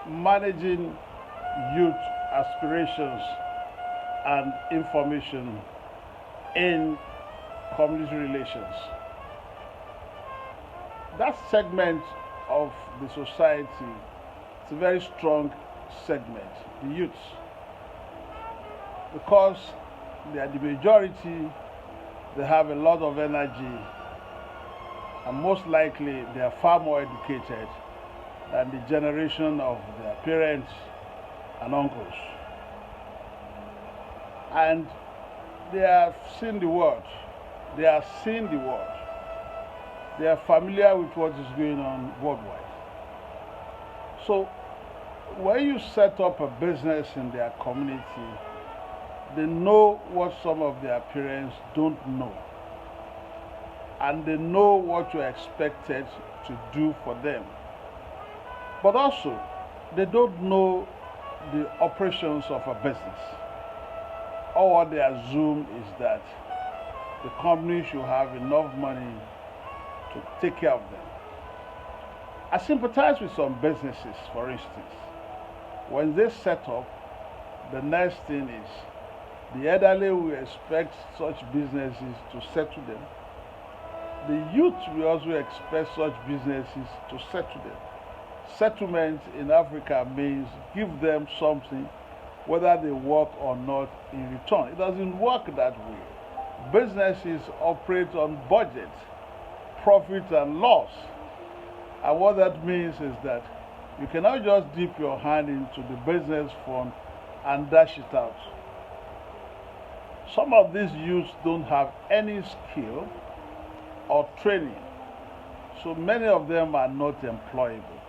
managing youth aspirations and information in community relations. That segment of the society is a very strong segment, the youths, because they are the majority, they have a lot of energy, and most likely they are far more educated than the generation of their parents and uncles. And they have seen the world. They are seeing the world. They are familiar with what is going on worldwide. So when you set up a business in their community, they know what some of their parents don't know. And they know what you're expected to do for them. But also, they don't know the operations of a business. All what they assume is that the company should have enough money to take care of them. I sympathize with some businesses, for instance. When they set up, the next thing is the elderly will expect such businesses to settle them. The youth will also expect such businesses to settle them. Settlement in Africa means give them something, whether they work or not, in return. It doesn't work that way. Businesses operate on budget, profit and loss. And what that means is that you cannot just dip your hand into the business fund and dash it out. Some of these youths don't have any skill or training, so many of them are not employable.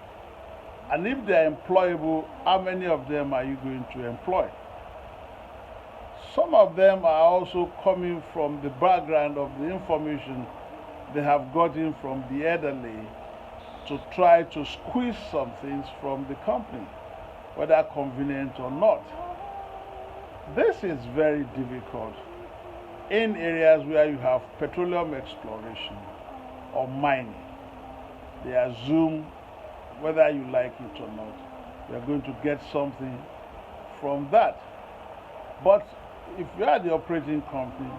And if they are employable, how many of them are you going to employ? Some of them are also coming from the background of the information they have gotten from the elderly to try to squeeze some things from the company, whether convenient or not. This is very difficult in areas where you have petroleum exploration or mining. They assume, whether you like it or not, you're going to get something from that. But if you are the operating company,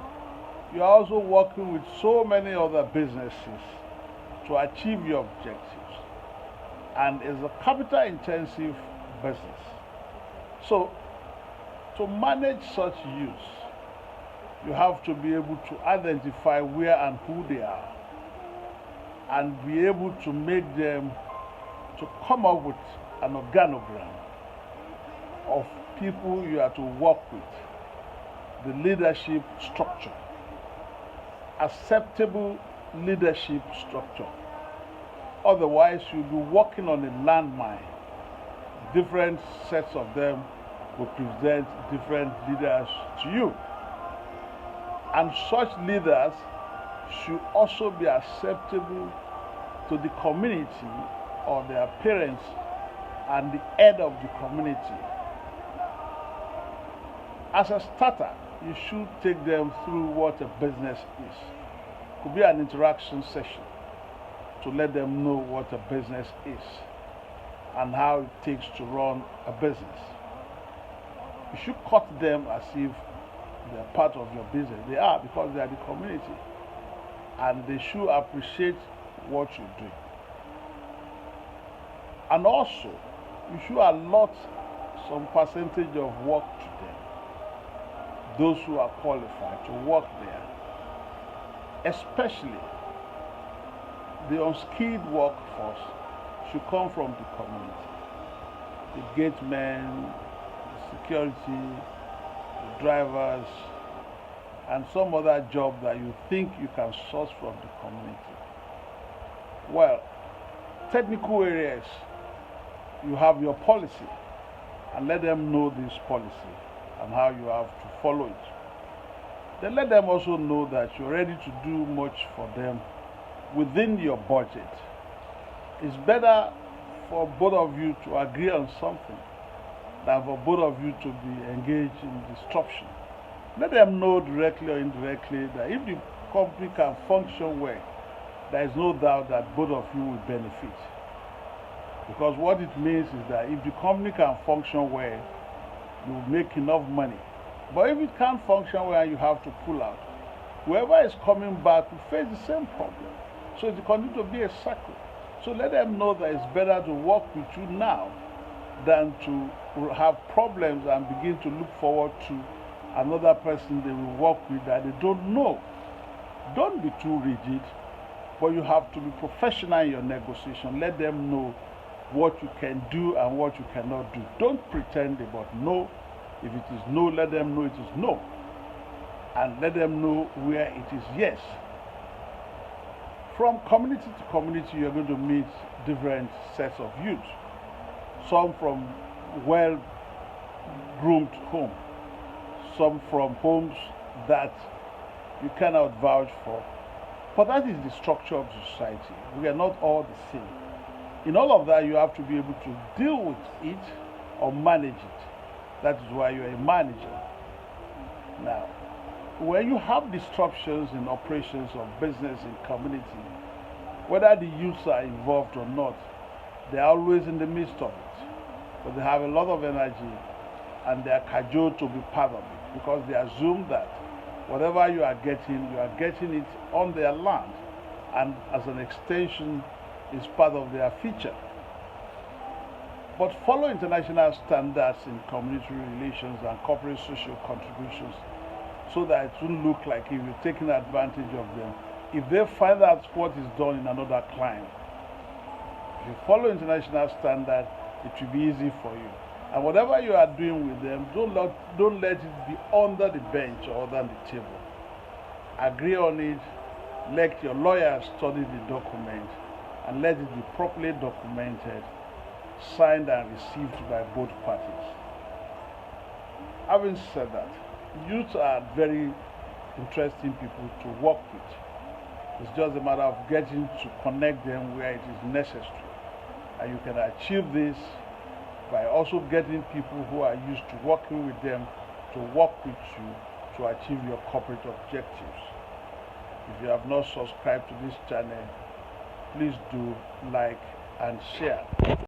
you are also working with so many other businesses to achieve your objectives. And it's a capital intensive business. So to manage such youth, you have to be able to identify where and who they are and be able to make them to come up with an organogram of people you are to work with, the leadership structure, acceptable leadership structure. Otherwise, you'll be working on a landmine. Different sets of them will present different leaders to you. And such leaders should also be acceptable to the community or their parents and the head of the community. As a starter, you should take them through what a business is. It could be an interaction session to let them know what a business is and how it takes to run a business. You should cut them as if they're part of your business. They are, because they are the community, and they should appreciate what you do. And also, you should allot some percentage of work to them, those who are qualified to work there. Especially the unskilled workforce should come from the community. The gatemen, the security, the drivers, and some other job that you think you can source from the community. Well, technical areas, you have your policy, and let them know this policy and how you have to follow it. Then let them also know that you're ready to do much for them within your budget. It's better for both of you to agree on something than for both of you to be engaged in disruption. Let them know directly or indirectly that if the company can function well, there is no doubt that both of you will benefit. Because what it means is that if the company can function well, you will make enough money. But if it can't function well and you have to pull out, whoever is coming back will face the same problem. So it continues to be a cycle. So let them know that it's better to work with you now than to have problems and begin to look forward to another person they will work with that they don't know. Don't be too rigid, but you have to be professional in your negotiation. Let them know what you can do and what you cannot do. Don't pretend about no. If it is no, let them know it is no. And let them know where it is yes. From community to community, you're going to meet different sets of youth. Some from well-groomed homes, some from homes that you cannot vouch for. But that is the structure of society. We are not all the same. In all of that, you have to be able to deal with it or manage it. That is why you're a manager. Now, when you have disruptions in operations of business in community, whether the youths are involved or not, they're always in the midst of it. But they have a lot of energy and they are cajoled to be part of it because they assume that whatever you are getting it on their land, and as an extension is part of their feature. But follow international standards in community relations and corporate social contributions so that it won't look like if you're taking advantage of them. If they find out what is done in another client, if you follow international standards, it will be easy for you. And whatever you are doing with them, don't let it be under the bench or under the table. Agree on it, let your lawyer study the document, and let it be properly documented, signed and received by both parties. Having said that, youth are very interesting people to work with. It's just a matter of getting to connect them where it is necessary. And you can achieve this by also getting people who are used to working with them to work with you to achieve your corporate objectives. If you have not subscribed to this channel, please do like and share.